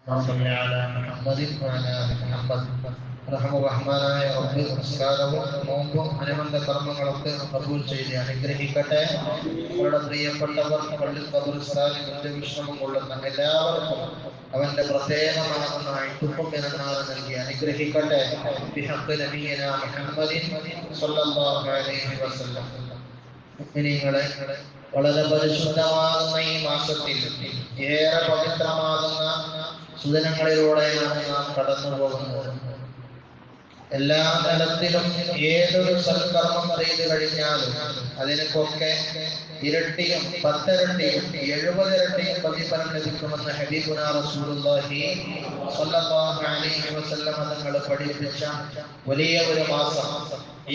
صل على محمد وعلى آل محمد. റഹ്മാനായ റബ്ബ് നമസ്കാരവും നോമ്പും അനുബന്ധ കർമ്മങ്ങളൊക്കെ കബൂൽ ചെയ്ത് അനുഗ്രഹിക്കട്ടെ. അവരുടെ പ്രിയപ്പെട്ടവർ പള്ളി ഖബർസ്ഥാനിൽ വിശ്രമം കൊള്ളുന്ന എല്ലാവർക്കും അവന്റെ പ്രത്യേകമാകുന്ന ഇട്ടുപ്പം എന്നാണ് നൽകി അനുഗ്രഹിക്കട്ടെ. ബിഹഖ് നബിയിനാ മുഹമ്മദിൻ സ്വല്ലല്ലാഹു അലൈഹി വസല്ലം. മുഅ്മിനീങ്ങളെ, വളരെ പരിശുദ്ധമാകുന്ന ഈ മാസത്തിൽ ഏറെ പവിത്രമാകുന്ന സുദിനങ്ങളിലൂടെയാണ് നാം കടന്നു പോകുന്നത്. എല്ലാ തലത്തിലും ഏതൊരു സൽക്കർമ്മം ചെയ്തു കഴിഞ്ഞാലും അതിനൊക്കെ ഇരട്ടിയും 10 ഇരട്ടിയും 70 ഇരട്ടിയും പ്രതിഫലം ലഭിക്കുമെന്ന് ഹബീബുനാ റസൂലുള്ളാഹി സ്വല്ലല്ലാഹു അലൈഹി വസല്ലം തങ്ങൾ പഠിപ്പിച്ച വലിയ ഒരു മാസം.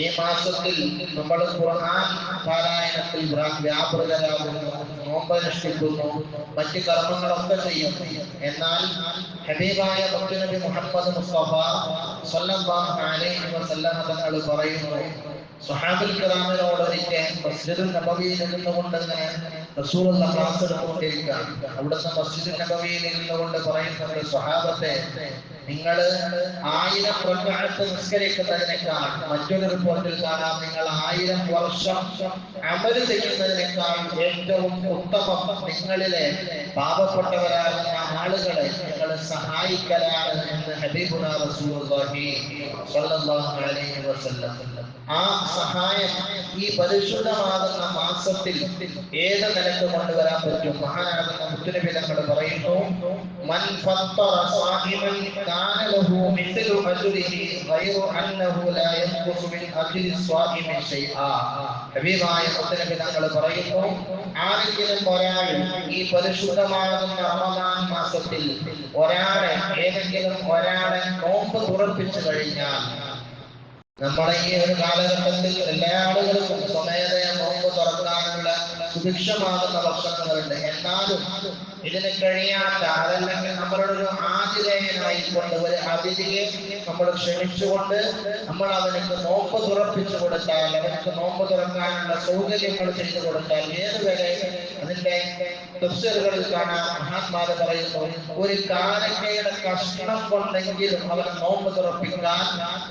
ഈ മാസത്തിൽ നമ്മൾ ഖുർആൻ പാരായണത്തിൽ വ്യാപൃതരാകുന്നു, നോമ്പനുഷ്ഠിക്കുന്നു, മറ്റ് കർമ്മങ്ങളൊക്കെ ചെയ്യും. എന്നാൽ ഹബീബായ മുത്തുനബി മുഹമ്മദ് മുസ്തഫ സ്വല്ലല്ലാഹു അലൈഹി വസല്ലം തങ്ങൾ പറയുന്നു, സ്വഹാബത്തുൽ കിറാമിനോട് ഒരിക്കൽ മസ്ജിദുൽ നബവിയിൽ നിന്നുകൊണ്ട് റസൂലുള്ളാഹി ക്ലാസ് എടുത്തുകൊണ്ടിരിക്കുകയാണ്. അവിടുന്ന് മസ്ജിദുൽ നബവിയിൽ നിന്നുകൊണ്ട് പറയുന്നുണ്ട്, സ്വഹാബത്തെ, നിങ്ങൾ 1000 റക്അത്ത് നിസ്കരിക്കുന്നതിനേക്കാൾ, മറ്റൊരു റിപ്പോർട്ടിൽ കാണാം, നിങ്ങൾ 1000 വർഷം അമൽ ചെയ്യുന്നതിനേക്കാൾ ഏറ്റവും ഉത്തമം നിങ്ങളിലെ പാപപ്പെട്ടവരാകുന്ന ആളുകളെ നിങ്ങൾ സഹായിക്കലാണ് എന്ന് ഹബീബുനാ റസൂലുള്ളാഹി സ്വല്ലല്ലാഹു അലൈഹി വസല്ലം. ആ സഹായം ഈ പരിശുദ്ധമാകുന്ന മാസത്തിൽ ഏത് നിലക്ക് കൊണ്ടുവരാൻ പറ്റും? മഹാനാകുന്ന മുത്തുനബി തങ്ങൾ പറയുന്നു, മൻ ഫത്തറ സാഹിബൻ കാന ലഹു മിസ്ലു അജ്രിഹി ഗൈറു അന്നഹു ലാ യൻഖുസു മിൻ അജ്രി സ്വാഹിബി ശൈആ. ഹബീബായ മുത്തുനബി തങ്ങൾ പറയുന്നു, ആരെങ്കിലും ഒരാൾ ഈ പരിശുദ്ധമാകുന്ന റമദാൻ മാസത്തിൽ ഏതെങ്കിലും ഒരാളെ നോമ്പ് തുറപ്പിച്ചു കഴിഞ്ഞാൽ, നമ്മുടെ ഈ ഒരു കാലഘട്ടത്തിൽ എല്ലാ ആളുകൾക്കും സ്വമേധയാ നോമ്പ് തുറക്കാനുള്ള സുഭിക്ഷമാകുന്ന വർഷങ്ങളുണ്ട്. എന്നാലും ഇതിന് കഴിയാത്ത, അതല്ലെങ്കിൽ നമ്മളുടെ ഒരു ആതിഥേയനായിക്കൊണ്ട് ഒരു അതിഥിയെ നമ്മൾ ക്ഷണിച്ചുകൊണ്ട് നമ്മൾ അവനക്ക് നോമ്പ് തുറപ്പിച്ചു കൊടുത്താൽ, അവനക്ക് നോമ്പ് തുറക്കാനുള്ള സൗകര്യങ്ങൾ ചെയ്തു കൊടുത്താൽ, ഏതുവരെ അതിന്റെ തഫ്സീറുകളിൽ കാണാൻ മഹാത്മാര് പറയുന്നു, ഒരു കാരക്കയുടെ കഷ്ണം കൊണ്ടെങ്കിലും അവൻ നോമ്പ് തുറപ്പിക്കാൻ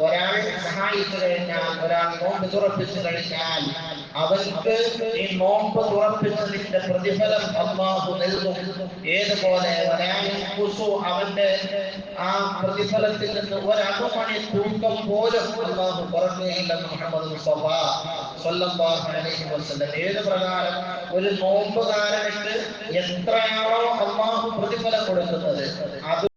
ഒരാൾ സഹായിച്ചു കഴിഞ്ഞാൽ, ഒരാൾ നോമ്പ് തുറപ്പിച്ചു കഴിഞ്ഞാൽ അവർക്ക് ഈ നോമ്പ് തുറപ്പിച്ചതിന്റെ പ്രതിഫലം അല്ലാഹു നൽകും. ഏതുപോലെ അവന്റെ ആ പ്രതിഫലത്തിൽ നിന്ന് ഒരമണി തൂക്കം പോലും അല്ലാഹു കുറക്കുകയില്ലെന്ന് മുഹമ്മദ് മുസ്തഫ സ്വല്ലല്ലാഹു അലൈഹി വസല്ലം. ഏത് പ്രകാരം ഒരു നോമ്പുകാരനുണ്ട് എത്രയാണോ അല്ലാഹു പ്രതിഫലം കൊടുക്കുന്നത്, അത്